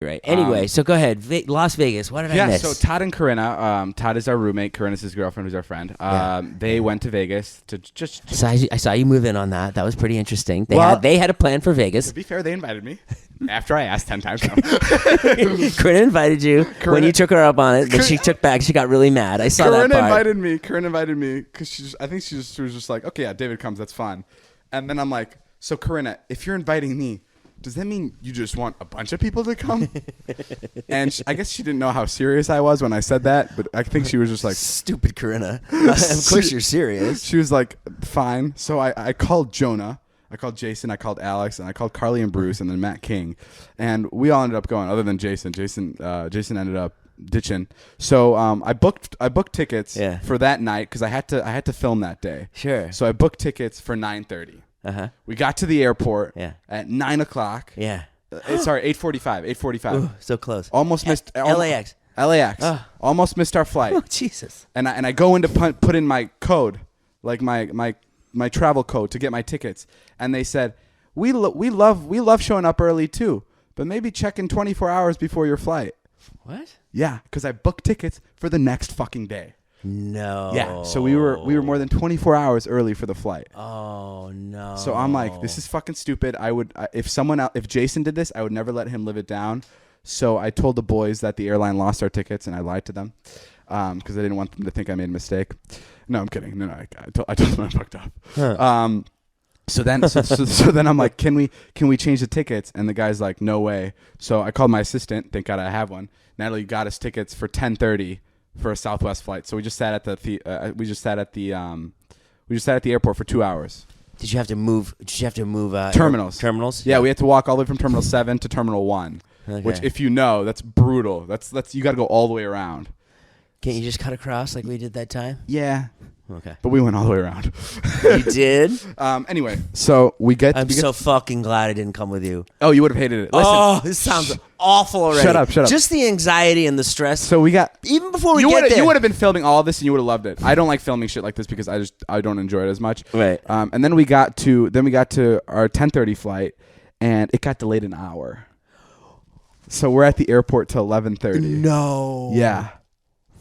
Right. Anyway, so go ahead. Las Vegas. What did I miss? So Todd and Corinna. Todd is our roommate. Corinna's his girlfriend, who's our friend. They went to Vegas to just. I saw you move in on that. That was pretty interesting. They had a plan for Vegas. To be fair, they invited me after I asked 10 times. No. Corinna invited you when you took her up on it, but she took back. She got really mad. I saw that part. Corinna invited me because she was just like, okay, yeah, David comes. That's fun. And then I'm like, so Corinna, if you're inviting me, does that mean you just want a bunch of people to come? And I guess she didn't know how serious I was when I said that, but I think she was just like... Stupid Corinna. Of course you're serious. She was like, fine. So I called Jonah. I called Jason. I called Alex. And I called Carly and Bruce and then Matt King. And we all ended up going, other than Jason. Jason ended up ditching. So I booked tickets for that night because I had to film that day. Sure. So I booked tickets for 9:30. We got to the airport at 9 o'clock. Sorry, 8:45. 8:45. Ooh, so close. Almost missed. LAX. Almost missed our flight. Oh, Jesus. And I go in to put in my code, like my travel code to get my tickets, and they said we love showing up early too, but maybe check in 24 hours before your flight. What? Yeah, because I booked tickets for the next fucking day. No. Yeah, so we were more than 24 hours early for the flight. Oh no. So I'm like, this is fucking stupid. If Jason did this, I would never let him live it down. So I told the boys that the airline lost our tickets, and I lied to them because I didn't want them to think I made a mistake. No, I'm kidding. No, I told them I fucked up. Huh. So then I'm like, can we change the tickets? And the guy's like, no way. So I called my assistant. Thank God I have one. Natalie got us tickets for 10:30 for a Southwest flight. So we just sat at the airport for 2 hours. Did you have to move? Terminals? Terminals? Yeah, we had to walk all the way from Terminal 7 to Terminal 1. Okay. Which, if you know, that's brutal. That's you got to go all the way around. Can't you just cut across like we did that time? Yeah. Okay. But we went all the way around. You did? Anyway, so I'm so fucking glad I didn't come with you. Oh, you would have hated it. Listen, this sounds awful already. Shut up. Just the anxiety and the stress. So we got... Even before we get there. You would have been filming all of this and you would have loved it. I don't like filming shit like this because I don't enjoy it as much. Right. And then we got to our 10:30 flight and it got delayed an hour. So we're at the airport till 11:30. No. Yeah.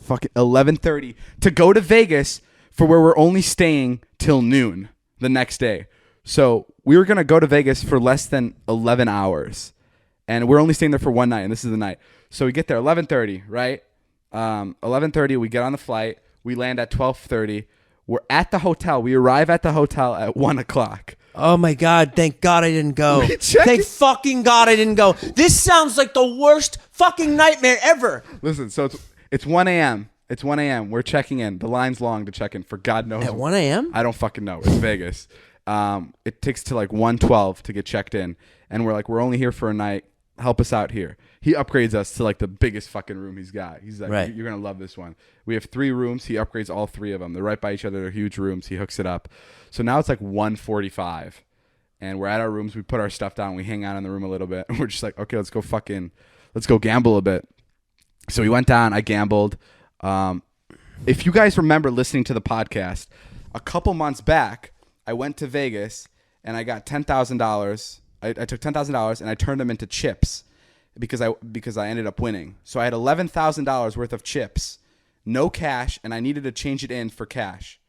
Fucking 11:30 to go to Vegas for where we're only staying till noon the next day. So we were going to go to Vegas for less than 11 hours. And we're only staying there for one night, and this is the night. So we get there 11:30, right? 11:30, we get on the flight. We land at 12:30. We're at the hotel. We arrive at the hotel at 1 o'clock. Oh, my God. Thank God I didn't go. Thank fucking God I didn't go. This sounds like the worst fucking nightmare ever. Listen, so it's 1 a.m. It's 1 a.m. We're checking in. The line's long to check in for God knows. At 1 a.m.? I don't fucking know. It's Vegas. It takes to like 1:12 to get checked in. And we're like, we're only here for a night. Help us out here. He upgrades us to like the biggest fucking room he's got. He's like, right. You're going to love this one. We have 3 rooms. He upgrades all 3 of them. They're right by each other. They're huge rooms. He hooks it up. So now it's like 1:45. And we're at our rooms. We put our stuff down. We hang out in the room a little bit. And we're just like, okay, let's go gamble a bit. So we went down. I gambled. If you guys remember listening to the podcast, a couple months back, I went to Vegas and I got $10,000. I took $10,000 and I turned them into chips because I ended up winning. So I had $11,000 worth of chips, no cash, and I needed to change it in for cash,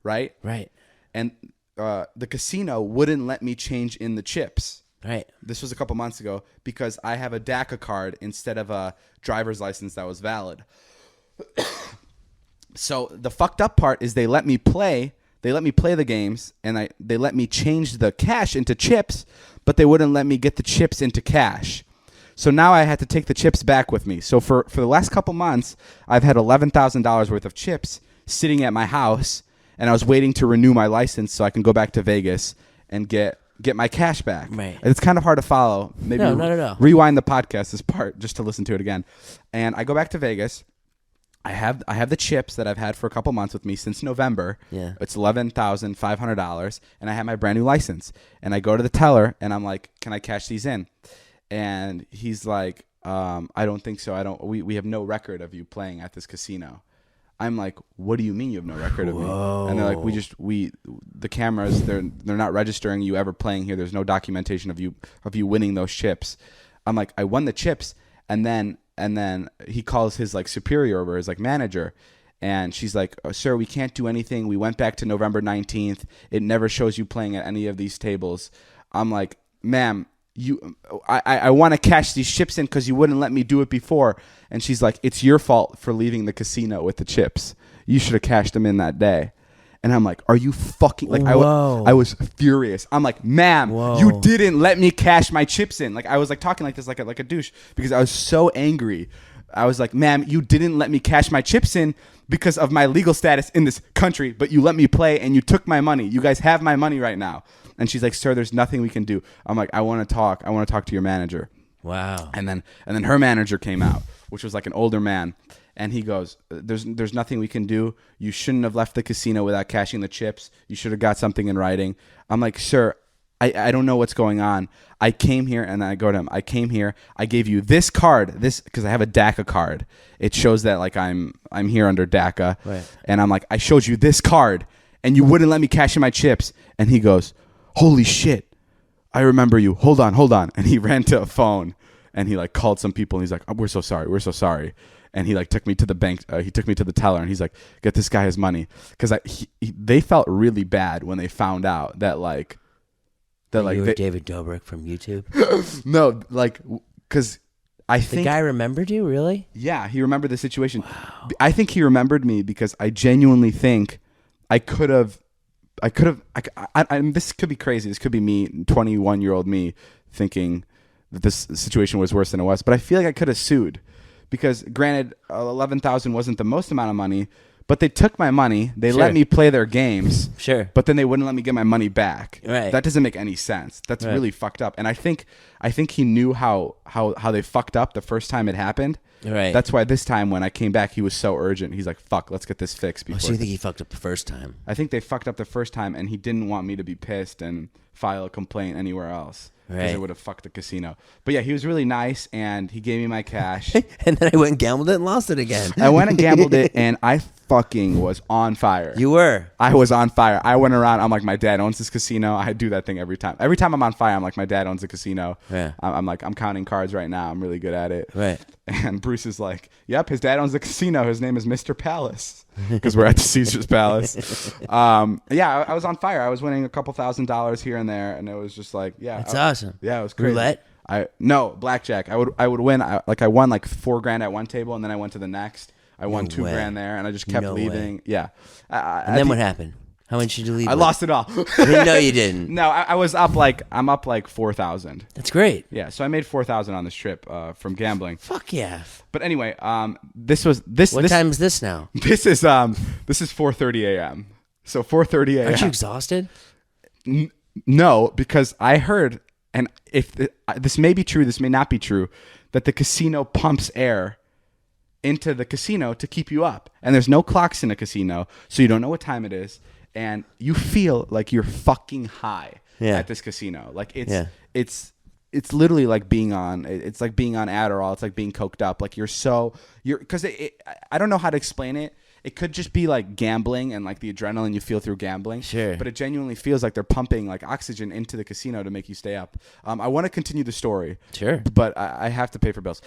right? Right. And the casino wouldn't let me change in the chips. Right. This was a couple months ago because I have a DACA card instead of a driver's license that was valid. So the fucked up part is they let me play the games and they let me change the cash into chips, but they wouldn't let me get the chips into cash. So now I had to take the chips back with me. So for the last couple months, I've had $11,000 worth of chips sitting at my house, and I was waiting to renew my license so I can go back to Vegas and get my cash back. Right. It's kind of hard to follow. Maybe no. Rewind the podcast, this part, just to listen to it again. And I go back to Vegas. I have the chips that I've had for a couple months with me since November. Yeah. It's $11,500, and I have my brand new license. And I go to the teller, and I'm like, "Can I cash these in?" And he's like, "I don't think so. We have no record of you playing at this casino." I'm like, "What do you mean you have no record of me?" And they're like, the cameras, they're not registering you ever playing here. There's no documentation of you winning those chips. I'm like, I won the chips. And then he calls his like superior over, his like manager. And she's like, oh, sir, we can't do anything. We went back to November 19th. It never shows you playing at any of these tables. I'm like, ma'am, I want to cash these chips in because you wouldn't let me do it before. And she's like, it's your fault for leaving the casino with the chips. You should have cashed them in that day. And I'm like, are you fucking like? I was furious. I'm like, ma'am, you didn't let me cash my chips in. Like I was like talking like this, like a douche, because I was so angry. I was like, ma'am, you didn't let me cash my chips in because of my legal status in this country, but you let me play and you took my money. You guys have my money right now. And she's like, sir, there's nothing we can do. I'm like, I want to talk. I want to talk to your manager. Wow. And then her manager came out, which was like an older man. And he goes, there's nothing we can do. You shouldn't have left the casino without cashing the chips. You should have got something in writing. I'm like, sir, I don't know what's going on. I came here, and I go to him. I came here. I gave you this card, because I have a DACA card. It shows that like I'm here under DACA. Right. And I'm like, I showed you this card, and you wouldn't let me cash in my chips. And he goes, holy shit, I remember you. Hold on. And he ran to a phone, and he like called some people, and he's like, oh, we're so sorry. And he like took me to the bank. He took me to the teller, and he's like, get this guy his money, because they felt really bad when they found out that like. You were David Dobrik from YouTube? No, like, because I think... The guy remembered you, really? Yeah, he remembered the situation. Wow. I think he remembered me because I genuinely think I could have... this could be crazy. This could be me, 21-year-old me, thinking that this situation was worse than it was. But I feel like I could have sued. Because, granted, $11,000 wasn't the most amount of money, but they took my money. They let me play their games. Sure. But then they wouldn't let me get my money back. Right. That doesn't make any sense. That's really fucked up. And I think he knew how they fucked up the first time it happened. Right. That's why this time when I came back, he was so urgent. He's like, fuck, let's get this fixed before. So you think he fucked up the first time? I think they fucked up the first time, and he didn't want me to be pissed and file a complaint anywhere else. Because it would have fucked the casino. But yeah, he was really nice, and he gave me my cash. And then I went and gambled it and lost it again. I went and gambled it, and I fucking was on fire. You were? I was on fire. I went around. I'm like, my dad owns this casino. I do that thing every time. Every time I'm on fire, I'm like, my dad owns a casino. Yeah. I'm like, I'm counting cards right now. I'm really good at it. Right. And Bruce is like, yep, his dad owns the casino. His name is Mr. Palace. Because we're at the Caesar's Palace. Yeah, I was on fire. I was winning a couple $1,000s here and there, and it was just like, yeah. That's awesome. Yeah, it was crazy. Roulette? No, blackjack. I would win. I won like $4,000 at one table, and then I went to the next. I won $2,000 there, and I just kept leaving. Way. Yeah. And then what happened? How much did you leave? I lost it all. No, you didn't. No, I was up like I'm up like 4,000. That's great. Yeah, so I made 4,000 on this trip from gambling. Fuck yeah. But anyway, this was this. What time is this now? This is 4:30 a.m. So 4:30 a.m. Aren't you exhausted? No, because I heard, and if this may be true, this may not be true, that the casino pumps air into the casino to keep you up, and there's no clocks in a casino, so you don't know what time it is, and you feel like you're fucking high at this casino. Like it's literally like being on. It's like being on Adderall. It's like being coked up. Like you're because I don't know how to explain it. It could just be like gambling and like the adrenaline you feel through gambling. Sure. But it genuinely feels like they're pumping like oxygen into the casino to make you stay up. I want to continue the story. Sure. But I have to pay for bills.